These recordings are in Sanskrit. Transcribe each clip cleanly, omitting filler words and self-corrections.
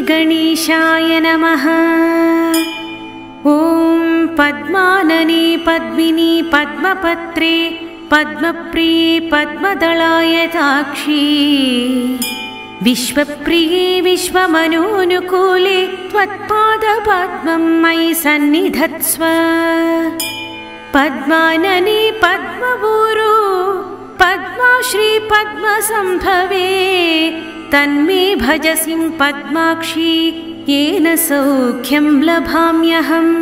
श्रीगणेशाय नमः। ॐ पद्मानने पद्मिनी पद्मपत्रे पद्मप्रिये पद्मदलायताक्षी विश्वप्रिये विश्वमनोनुकूले त्वत्पादपद्मं मयि सन्निधत्स्व। पद्मानने पद्मपूरो पद्माश्री पद्मसम्भवे तन्मे भजसिं पद्माक्षी येन सौख्यं लभाम्यहम्।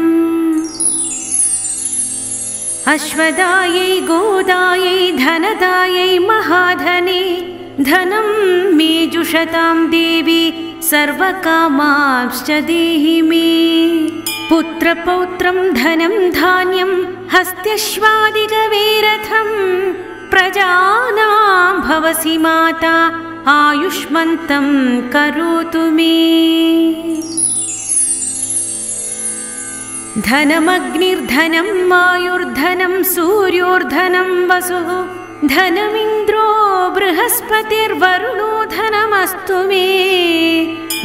अश्वदायै गोदायै धनदायै महाधने धनं मे जुषतां देवी सर्वकामांश्च देहि मे। पुत्रपौत्रं धनं धान्यं हस्त्यश्वादिगवेरथं प्रजानां भवसि माता आयुष्मन्तं करोतु मे। धनमग्निर्धनं वायुर्धनं सूर्योर्धनं वसुः धनमिन्द्रो बृहस्पतिर्वरुणो धनमस्तु मे।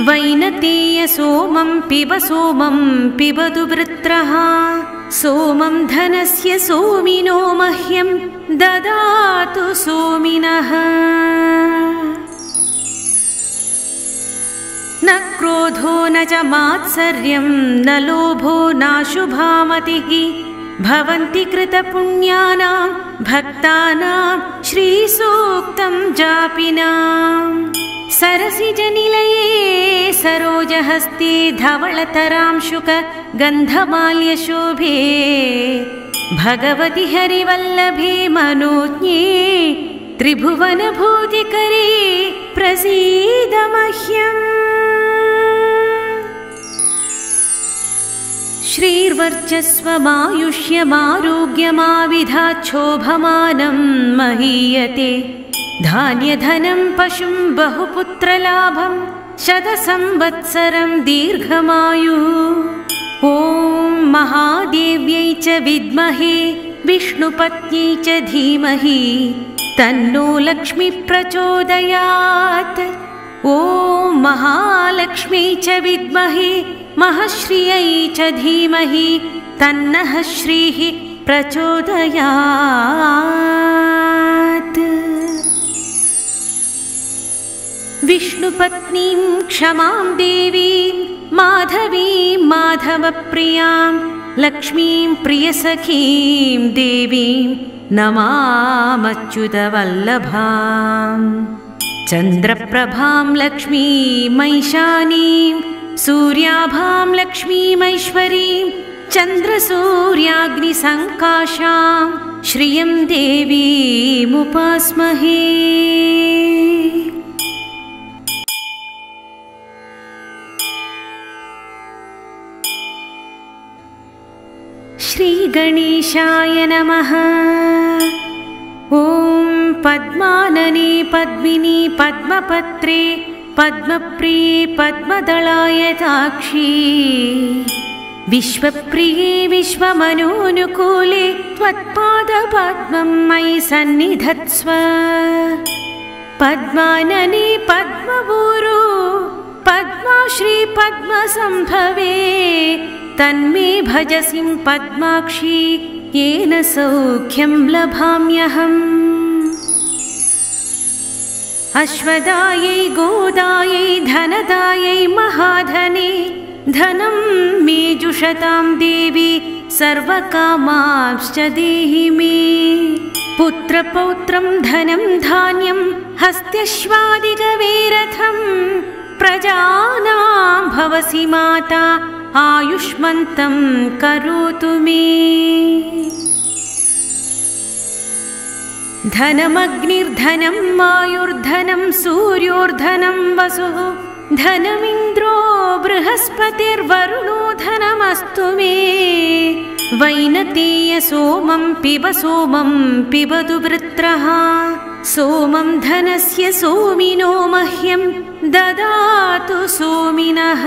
वैनतेय सोमं पिबतु वृत्रः सोमं धनस्य सोमिनो मह्यं ददातु सोमिनः। न क्रोधो न च मात्सर्यं न लोभो नाशुभामतिः भवन्ति कृतपुण्यानां भक्तानां श्रीसूक्तं जापिनाम्। सरसिजनिलये सरोजहस्ते धवलतरां शुक गन्धमाल्यशोभे भगवति हरिवल्लभे मनोज्ञे त्रिभुवनभूतिकरे प्रसीद मह्यम्। श्रीर्वर्चस्वमायुष्यमारोग्यमाविधाच्छोभमानं महीयते धान्यधनं पशुं बहुपुत्रलाभं शतसंवत्सरं दीर्घमायुः। ॐ महादेव्यै च विद्महे विष्णुपत्न्यै च धीमहि तन्नो लक्ष्मी प्रचोदयात्। ॐ महालक्ष्म्यै च विद्महे महश्रियै च धीमहि तन्नः श्रीः प्रचोदयात्। विष्णुपत्नीं क्षमां देवीं माधवीं माधवप्रियां लक्ष्मीं प्रियसखीं देवीं नमामच्युतवल्लभाम्। चन्द्रप्रभां लक्ष्मीमैशानीं सूर्याभां लक्ष्मीमैश्वरीं चन्द्रसूर्याग्निसङ्काशां श्रियं देवीमुपास्महे। श्रीगणेशाय नमः। ॐ पद्मानने पद्मिनी पद्मपत्रे पद्मप्रिये पद्मदलायताक्षी विश्वप्रिये विश्वमनोनुकूले त्वत्पादपद्मं मयि सन्निधत्स्व। पद्मानने पद्मपूरो पद्माश्री पद्मसम्भवे तन्मे भजसिं पद्माक्षी येन सौख्यं लभाम्यहम्। अश्वदायै गोदायै धनदायै महाधने धनं मे जुषतां देवी सर्वकामांश्च देहि मे। पुत्रपौत्रं धनं धान्यं हस्त्यश्वादिगवेरथं प्रजानां भवसि माता आयुष्मन्तं करोतु मे। धनमग्निर्धनं वायुर्धनं सूर्योर्धनं वसुः धनमिन्द्रो बृहस्पतिर्वरुणो धनमस्तु मे। वैनतेय सोमं पिबतु वृत्रः सोमं धनस्य सोमिनो मह्यं ददातु सोमिनः।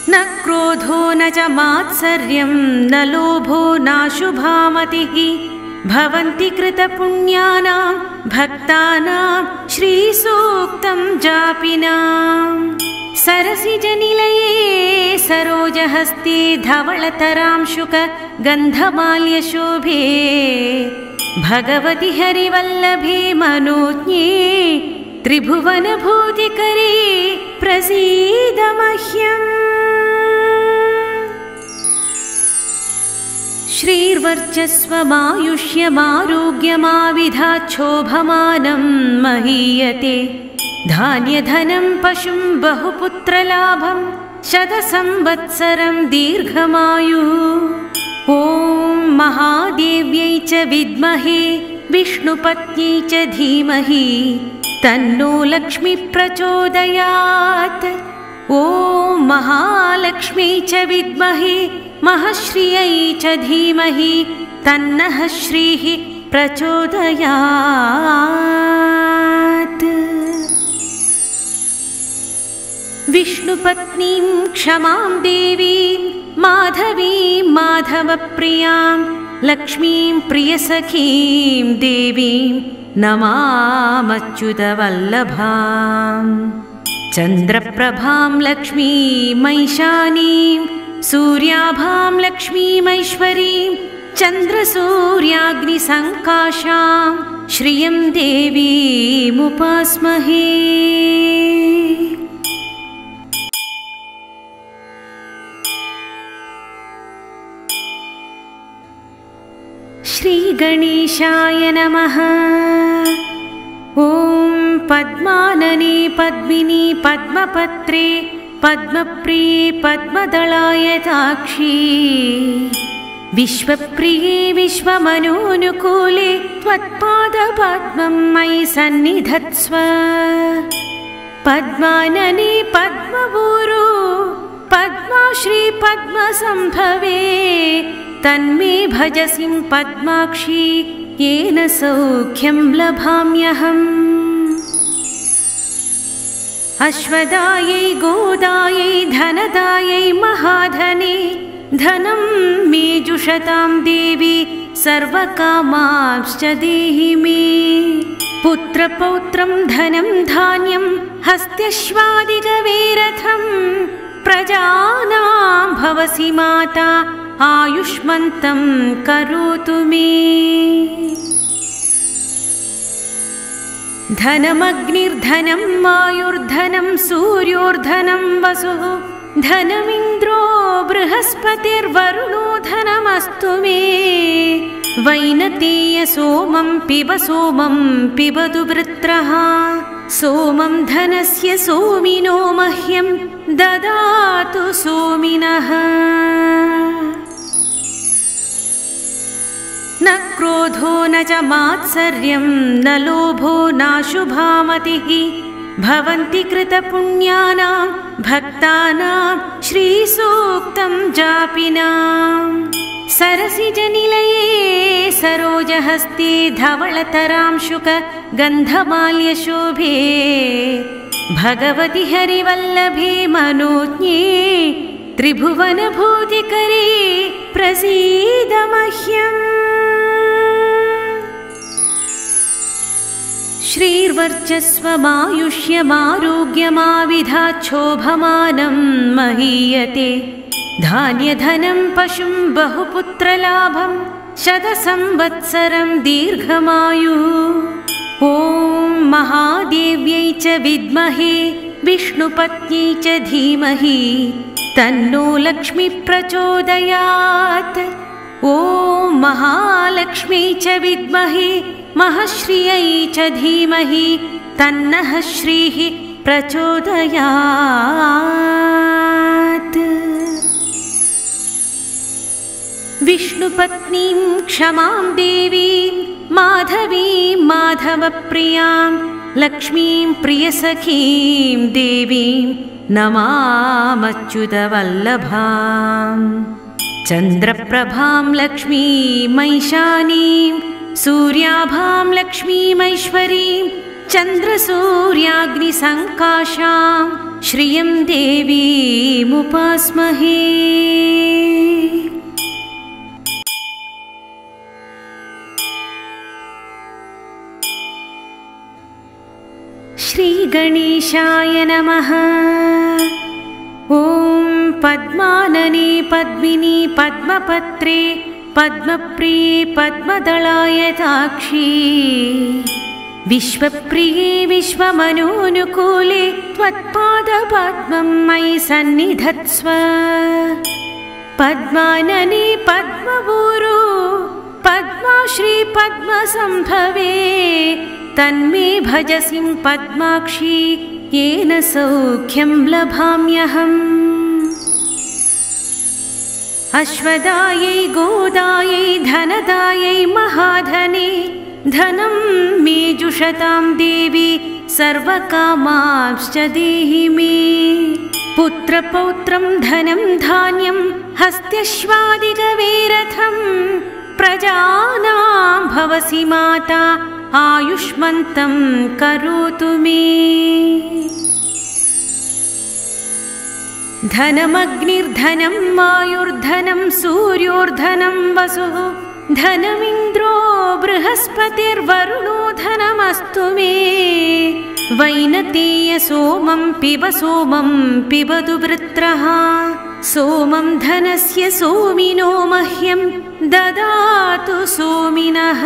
न क्रोधो न च मात्सर्यं न लोभो नाशुभामतिः भवन्ति कृतपुण्यानां भक्तानां श्रीसूक्तं जापिनाम् सरसिजनिलये सरोजहस्ते धवलतरांशुक गन्धमाल्यशोभे भगवति हरिवल्लभे मनोज्ञे त्रिभुवनभूतिकरे प्रसीद मह्यम्। श्रीर्वर्चस्वमायुष्यमारोग्यमाविधाच्छोभमानं महीयते धान्यधनं पशुं बहुपुत्रलाभं शतसंवत्सरं दीर्घमायुः। ॐ महादेव्यै च विद्महे विष्णुपत्न्यै च धीमहि तन्नो लक्ष्मी प्रचोदयात्। ॐ महालक्ष्मी च विद्महे महश्रियै च धीमहि तन्नः श्रीः प्रचोदयात्। विष्णुपत्नीं क्षमां देवीं माधवीं माधवप्रियां लक्ष्मीं प्रियसखीं देवीं नमामच्युतवल्लभाम्। चन्द्रप्रभां लक्ष्मीमैशानीं सूर्याभां लक्ष्मीमैश्वरीं चन्द्रसूर्याग्निसङ्काशां श्रियं देवीमुपास्महे। श्रीगणेशाय नमः। ॐ पद्मानने पद्मिनी पद्मपत्रे पद्मप्रिये पद्मदलायताक्षी विश्वप्रिये विश्वमनोनुकूले त्वत्पादपद्मं मयि सन्निधत्स्व। पद्मानने पद्मपूरो पद्माश्री पद्मसम्भवे तन्मे भजसिं पद्माक्षी येन सौख्यं लभाम्यहम्। अश्वदायै गोदायै धनदायै महाधने धनं मे जुषतां देवी सर्वकामांश्च देहि मे। पुत्रपौत्रं धनं धान्यं हस्त्यश्वादिगवेरथं प्रजानां भवसि माता आयुष्मन्तं करोतु मे। धनमग्निर्धनं वायुर्धनं सूर्योर्धनं वसुः धनमिन्द्रो बृहस्पतिर्वरुणो धनमस्तु मे। वैनतेय सोमं पिबतु वृत्रः सोमं धनस्य सोमिनो मह्यं ददातु सोमिनः। न क्रोधो न च मात्सर्यं न लोभो नाशुभामतिः भवन्ति कृतपुण्यानां भक्तानां श्रीसूक्तं जापिनाम्। सरसिजनिलये सरोजहस्ते धवलतरांशुक गन्धमाल्यशोभे भगवति हरिवल्लभे मनोज्ञे त्रिभुवनभूतिकरे प्रसीद मह्यम्। श्रीर्वर्चस्वमायुष्यमारोग्यमाविधाच्छोभमानं महीयते धान्यधनं पशुं बहुपुत्रलाभं शतसंवत्सरं दीर्घमायुः। ॐ महादेव्यै च विद्महे विष्णुपत्न्यै च धीमहि तन्नो लक्ष्मी प्रचोदयात्। ॐ महालक्ष्मी च विद्महे महश्रियै च धीमहि तन्नः श्रीः प्रचोदयात्। विष्णुपत्नीं क्षमां देवीं माधवीं माधवप्रियां लक्ष्मीं प्रियसखीं देवीं नमामच्युतवल्लभाम्। चन्द्रप्रभां लक्ष्मीमैशानीं सूर्याभां लक्ष्मीमैश्वरीं चन्द्रसूर्याग्निसङ्काशां श्रियं देवीमुपास्महे। श्रीगणेशाय नमः। ॐ पद्मानने पद्मिनी पद्मपत्रे पद्मप्रिये पद्मदलायताक्षी विश्वप्रिये विश्वमनोनुकूले त्वत्पादपद्मं मयि सन्निधत्स्व। पद्मानने पद्मपूरो पद्माश्री पद्मसम्भवे तन्मे भजसिं पद्माक्षी येन सौख्यं लभाम्यहम्। अश्वदायै गोदायै धनदायै महाधने धनं मे जुषतां देवी सर्वकामांश्च देहि मे। पुत्रपौत्रं धनं धान्यं हस्त्यश्वादिगवेरथं प्रजानां भवसि माता आयुष्मन्तं करोतु मे। धनमग्निर्धनं वायुर्धनं सूर्योर्धनं वसुः धनमिन्द्रो बृहस्पतिर्वरुणो धनमस्तु मे। वैनतेय सोमं पिबतु वृत्रः सोमं धनस्य सोमिनो मह्यं ददातु सोमिनः।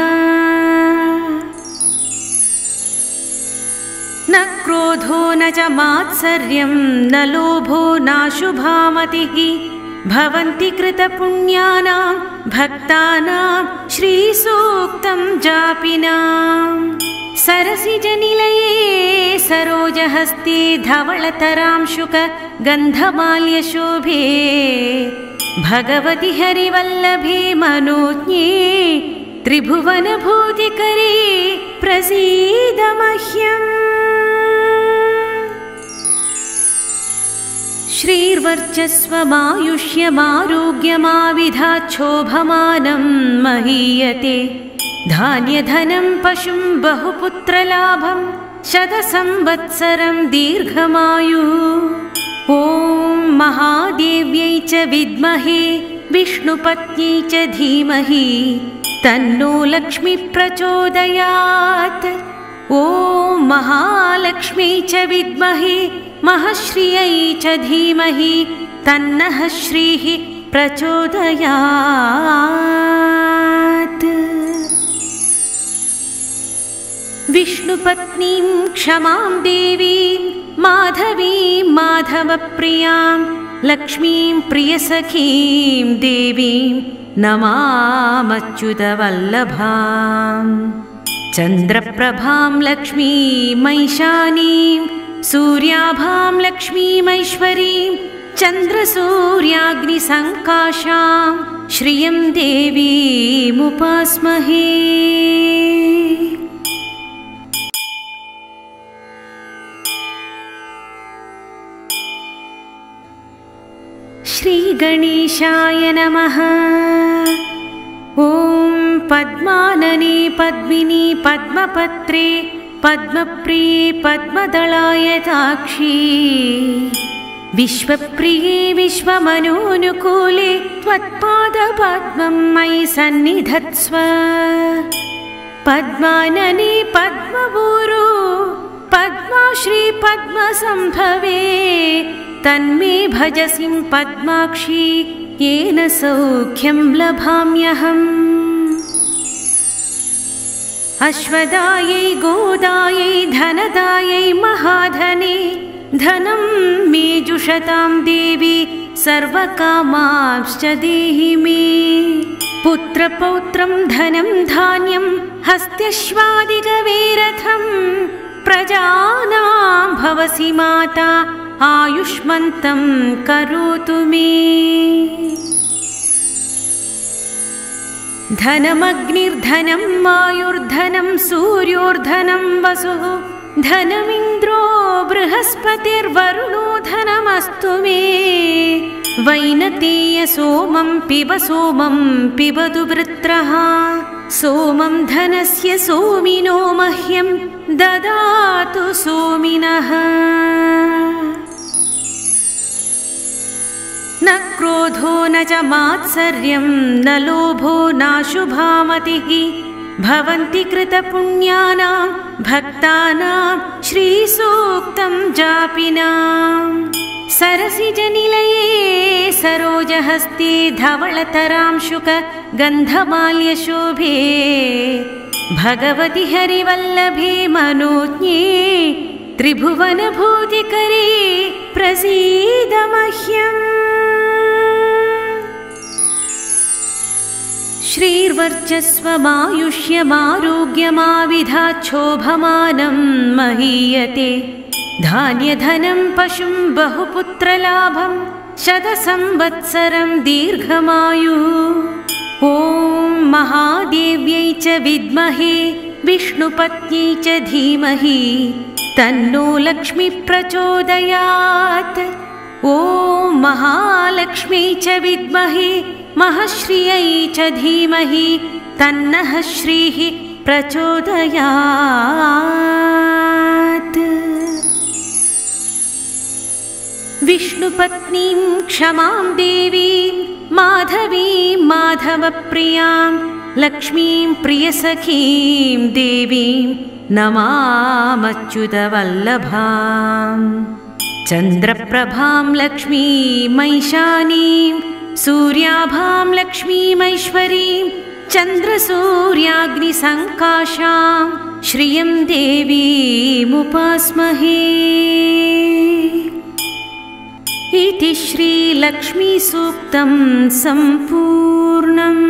न क्रोधो न च मात्सर्यं न लोभो नाशुभामतिः भवन्ति कृतपुण्यानां भक्तानां श्रीसूक्तं जापिनाम्। सरसिजनिलये सरोजहस्ते धवलतरां शुक गन्धमाल्यशोभे भगवति हरिवल्लभे मनोज्ञे त्रिभुवनभूतिकरे प्रसीद मह्यम्। श्रीर्वर्चस्वमायुष्यमारोग्यमाविधाच्छोभमानं महीयते धान्यधनं पशुं बहुपुत्रलाभं शतसंवत्सरं दीर्घमायुः। ॐ महादेव्यै च विद्महे विष्णुपत्न्यै च धीमहि तन्नो लक्ष्मी प्रचोदयात्। ॐ महालक्ष्म्यै च विद्महे महश्रियै च धीमहि तन्नः श्रीः प्रचोदयात्। विष्णुपत्नीं क्षमां देवीं माधवीं माधवप्रियां लक्ष्मीं प्रियसखीं देवीं नमामच्युतवल्लभाम्। चन्द्रप्रभां लक्ष्मीमैशानीं सूर्याभां लक्ष्मीमैश्वरीं चन्द्रसूर्याग्निसङ्काशां श्रियं देवीमुपास्महे। श्रीगणेशाय नमः। ॐ पद्मानने पद्मिनी पद्मपत्रे पद्मप्रिये पद्मदलायताक्षी विश्वप्रिये विश्वमनोनुकूले त्वत्पादपद्मं मयि सन्निधत्स्व। पद्मानने पद्मपूरो पद्माश्री पद्मसम्भवे तन्मे भजसिं पद्माक्षी येन सौख्यं लभाम्यहम्। अश्वदायै गोदायै धनदायै महाधने धनं मे जुषतां देवी सर्वकामांश्च देहि मे। पुत्रपौत्रं धनं धान्यं हस्त्यश्वादिगवेरथं प्रजानां भवसि माता आयुष्मन्तं करोतु मे। धनमग्निर्धनं वायुर्धनं सूर्योर्धनं वसुः धनमिन्द्रो बृहस्पतिर्वरुणो धनमस्तु मे। वैनतेय सोमं पिबतु वृत्रः सोमं धनस्य सोमिनो मह्यं ददातु सोमिनः। न क्रोधो न च मात्सर्यं न लोभो नाशुभामतिः भवन्ति कृतपुण्यानां भक्तानां श्रीसूक्तं जापिनां सरसिजनिलये सरोजहस्ते धवलतरांशुक गन्धमाल्यशोभे भगवति हरिवल्लभे मनोज्ञे त्रिभुवनभूतिकरे प्रसीद मह्यम्। श्रीर्वर्चस्वमायुष्यमारोग्यमाविधाच्छोभमानं महीयते धान्यधनं पशुं बहुपुत्रलाभं शतसंवत्सरं दीर्घमायुः। ॐ महादेव्यै च विद्महे विष्णुपत्न्यै च धीमहि तन्नो लक्ष्मी प्रचोदयात्। ॐ महालक्ष्मी च विद्महे महश्रियै च धीमहि तन्नः श्रीः प्रचोदयात्। विष्णुपत्नीं क्षमां देवीं माधवीं माधवप्रियां लक्ष्मीं प्रियसखीं देवीं नमामच्युतवल्लभाम्। चन्द्रप्रभां लक्ष्मीमैशानीं सूर्याभां लक्ष्मीमैश्वरीं चन्द्रसूर्याग्निसङ्काशां श्रियं देवीमुपास्महे। इति श्रीलक्ष्मीसूक्तं सम्पूर्णम्।